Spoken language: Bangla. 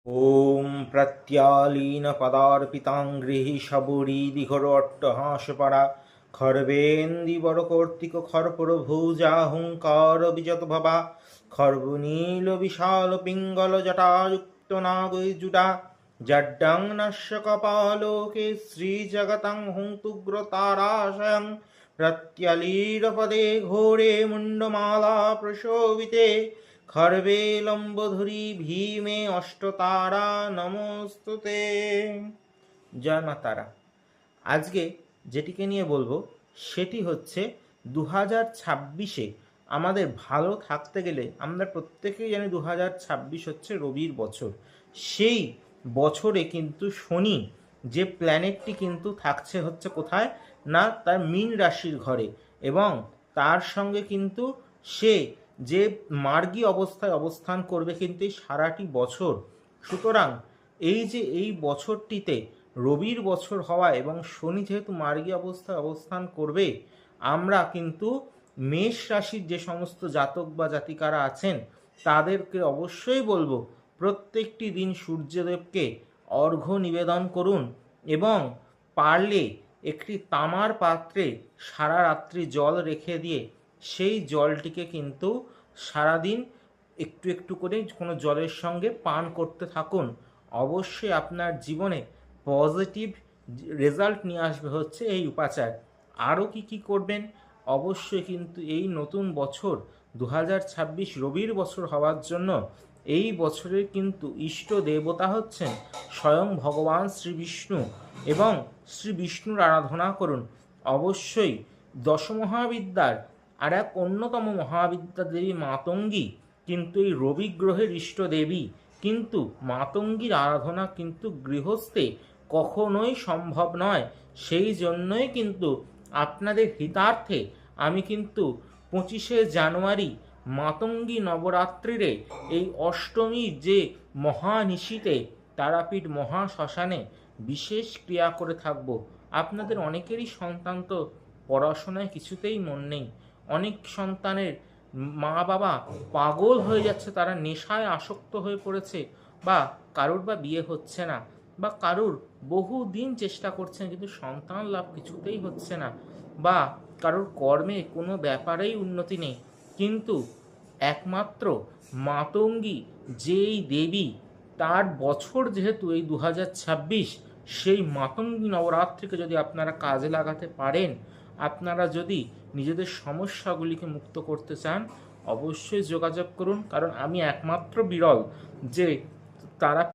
ॐ प्रत्यालीनपदार्पिताङ्घ्रिः शबरीदिघोरोट्टहासपरा खर्वेन्दिवरकर्तिक खर्पुरभुजा हुङ्कारविजतभवा खर्वनीलविशालपिङ्गलजटायुक्तनागैर्जुटा जड्डं नश्य कपालोके श्रीजगतं हुन्तुग्रताराशयं प्रत्यलीरपदे घोरे मुण्डमाला प्रशोभिते खर्वे लम्बोधरी भीमे অষ্টতারা নমস্তুতে। জয় মা তারা। আজকে যেটিকে নিয়ে বলবো সেটি হচ্ছে 2026-এ আমাদের ভালো থাকতে গেলে আমরা প্রত্যেকেই জানি 2026 হচ্ছে রবির বছর। সেই বছরে কিন্তু শনি যে প্ল্যানেটটি কিন্তু থাকছে হচ্ছে কোথায় না তার মীন রাশির ঘরে, এবং তার সঙ্গে কিন্তু সে যে মার্গী অবস্থায় অবস্থান করবে কিন্তু সারাটি বছর। সুতরাং এই যে এই বছরটিতে রবির বছর হওয়া এবং শনি যেহেতু মার্গী অবস্থায় অবস্থান করবে, আমরা কিন্তু মেষ রাশির যে সমস্ত জাতক বা জাতিকারা আছেন তাদেরকে অবশ্যই বলবো প্রত্যেকটি দিন সূর্যদেবকে অর্ঘ্য নিবেদন করুন, এবং পারলে একটি তামার পাত্রে সারা রাত্রি জল রেখে দিয়ে সেই জলটিকে কিন্তু সারাদিন একটু একটু করে কোনো জলের সঙ্গে পান করতে থাকুন। অবশ্যই আপনার জীবনে পজিটিভ রেজাল্ট নিয়ে আসবে হচ্ছে এই উপাচার। আরও কি করবেন, অবশ্যই কিন্তু এই নতুন বছর 2026 রবির বছর হওয়ার জন্য এই বছরের কিন্তু ইষ্ট দেবতা হচ্ছেন স্বয়ং ভগবান শ্রী বিষ্ণু, এবং শ্রী বিষ্ণুর আরাধনা করুন। অবশ্যই দশমহাবিদ্যার আর এক অন্যতম মহাবিদ্যা দেবী মাতঙ্গী কিন্তু এই রবি গ্রহের ইষ্ট দেবী, কিন্তু মাতঙ্গীর আরাধনা কিন্তু গৃহস্থে কখনোই সম্ভব নয়। সেই জন্যই কিন্তু আপনাদের হিতার্থে আমি কিন্তু 25শে জানুয়ারি মাতঙ্গী নবরাত্রিরে এই অষ্টমীর যে মহানিশীতে তারাপীঠ মহাশ্মশানে বিশেষ ক্রিয়া করে থাকব। আপনাদের অনেকেরই সন্তান তো পড়াশোনায় কিছুতেই মন নেই, অনেক সন্তানের মা বাবা পাগল হয়ে যাচ্ছে, তারা নেশায় আসক্ত হয়ে পড়েছে, বা কারোর বা বিয়ে হচ্ছে না, বা কারোর বহু দিন চেষ্টা করছেন কিন্তু সন্তান লাভ কিছুতেই হচ্ছে না, বা কারোর কর্মে কোনো ব্যাপারেই উন্নতি নেই। কিন্তু একমাত্র মাতঙ্গী যেই দেবী, তার বছর যেহেতু এই 2026, সেই মাতঙ্গী নবরাত্রিকে যদি আপনারা কাজে লাগাতে পারেন, আপনারা যদি নিজেদের সমস্যাগুলিকে মুক্ত করতে চান, অবশ্যই যোগাযোগ করুন। কারণ আমি একমাত্র বিরল যে তারা